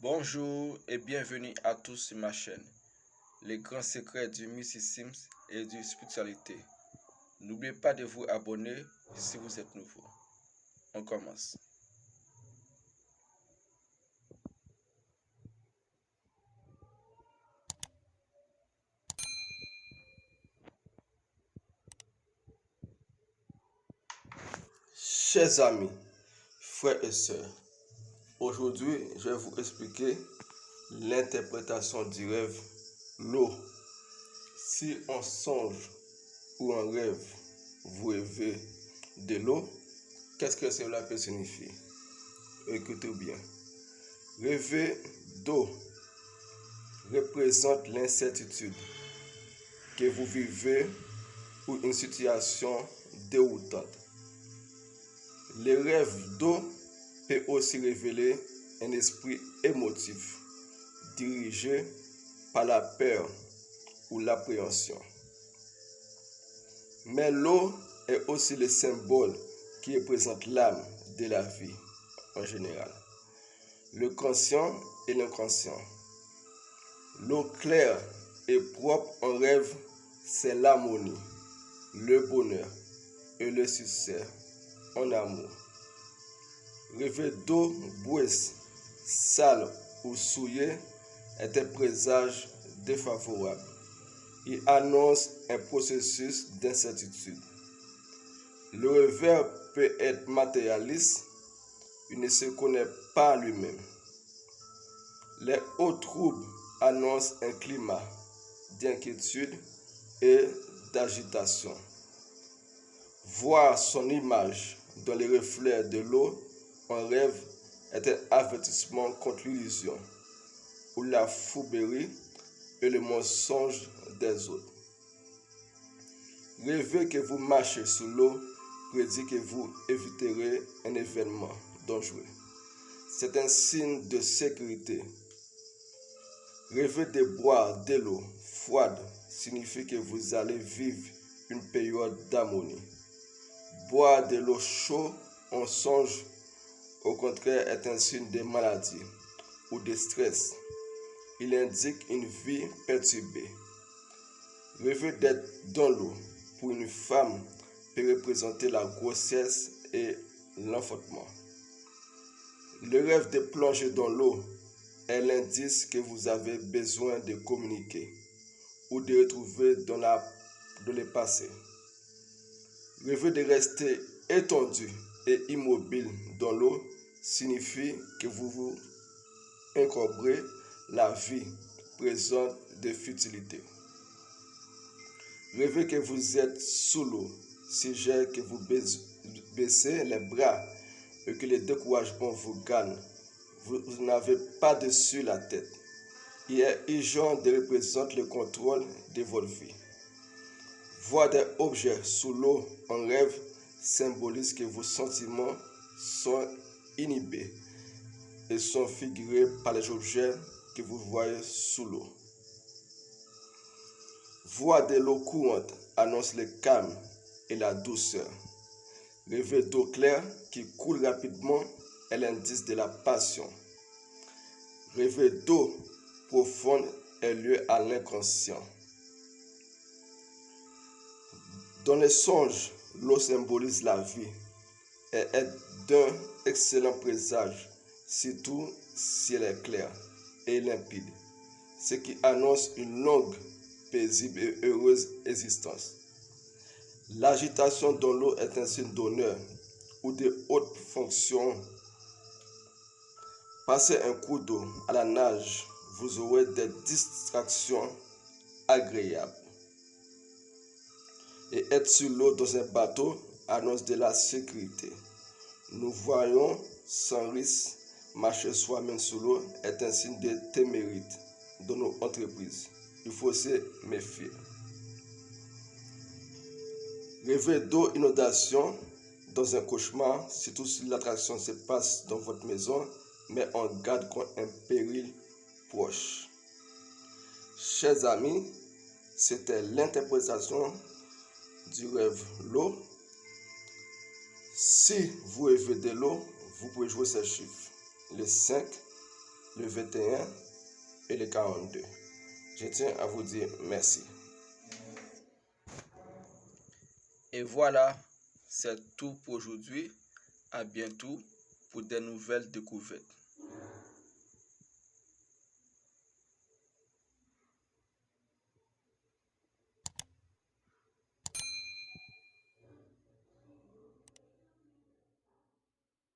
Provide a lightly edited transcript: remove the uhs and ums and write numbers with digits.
Bonjour et bienvenue à tous sur ma chaîne, les grands secrets du mysticisme et du spiritualité. N'oubliez pas de vous abonner si vous êtes nouveau. On commence. Chers amis, frères et sœurs, aujourd'hui je vais vous expliquer l'interprétation du rêve l'eau. Si on songe ou en rêve, vous rêvez de l'eau, qu'est-ce que cela peut signifier? Écoutez bien. Rêver d'eau représente l'incertitude que vous vivez ou une situation déroutante. Les rêves d'eau peuvent aussi révéler un esprit émotif dirigé par la peur ou l'appréhension. Mais l'eau est aussi le symbole qui représente l'âme de la vie en général, le conscient et l'inconscient. L'eau claire et propre en rêve, c'est l'harmonie, le bonheur et le succès en amour. Rêver d'eau boueuse, sale ou souillée est un présage défavorable. Il annonce un processus d'incertitude. Le rêveur peut être matérialiste, il ne se connaît pas lui-même. Les hauts troubles annoncent un climat d'inquiétude et d'agitation. Voir son image dans les reflets de l'eau en rêve est un avertissement contre l'illusion ou la fourberie et le mensonge des autres. Rêver que vous marchez sous l'eau prédit que vous éviterez un événement dangereux. C'est un signe de sécurité. Rêver de boire de l'eau froide signifie que vous allez vivre une période d'harmonie. Boire de l'eau chaude en songe, au contraire, est un signe de maladie ou de stress. Il indique une vie perturbée. Rêver d'être dans l'eau pour une femme peut représenter la grossesse et l'enfantement. Le rêve de plonger dans l'eau est l'indice que vous avez besoin de communiquer ou de retrouver dans le passé. Rêver de rester étendu et immobile dans l'eau signifie que vous vous incombrez la vie présente de futilité. Rêver que vous êtes sous l'eau suggère que vous baissez les bras et que le découragement vous gagne. Vous n'avez pas dessus la tête. Il est urgent de représenter le contrôle de votre vie. Voir des objets sous l'eau en rêve symbolise que vos sentiments sont inhibés et sont figurés par les objets que vous voyez sous l'eau. Voir de l'eau courante annonce le calme et la douceur. Rêver d'eau claire qui coule rapidement est l'indice de la passion. Rêver d'eau profonde est lié à l'inconscient. Dans les songes, l'eau symbolise la vie et est d'un excellent présage, surtout si elle est claire et limpide, ce qui annonce une longue, paisible et heureuse existence. L'agitation dans l'eau est un signe d'honneur ou de haute fonction. Passez un coup d'eau à la nage, vous aurez des distractions agréables. Et être sur l'eau dans un bateau annonce de la sécurité. Nous voyons sans risque, marcher soi-même sur l'eau est un signe de témérité dans nos entreprises. Il faut se méfier. Rêver d'eau inondation dans un cauchemar, surtout si l'attraction se passe dans votre maison, met en garde contre un péril proche. Chers amis, c'était l'interprétation du rêve l'eau. Si vous rêvez de l'eau, vous pouvez jouer ces chiffres. Le 5, le 21 et le 42. Je tiens à vous dire merci. Et voilà, c'est tout pour aujourd'hui. À bientôt pour de nouvelles découvertes.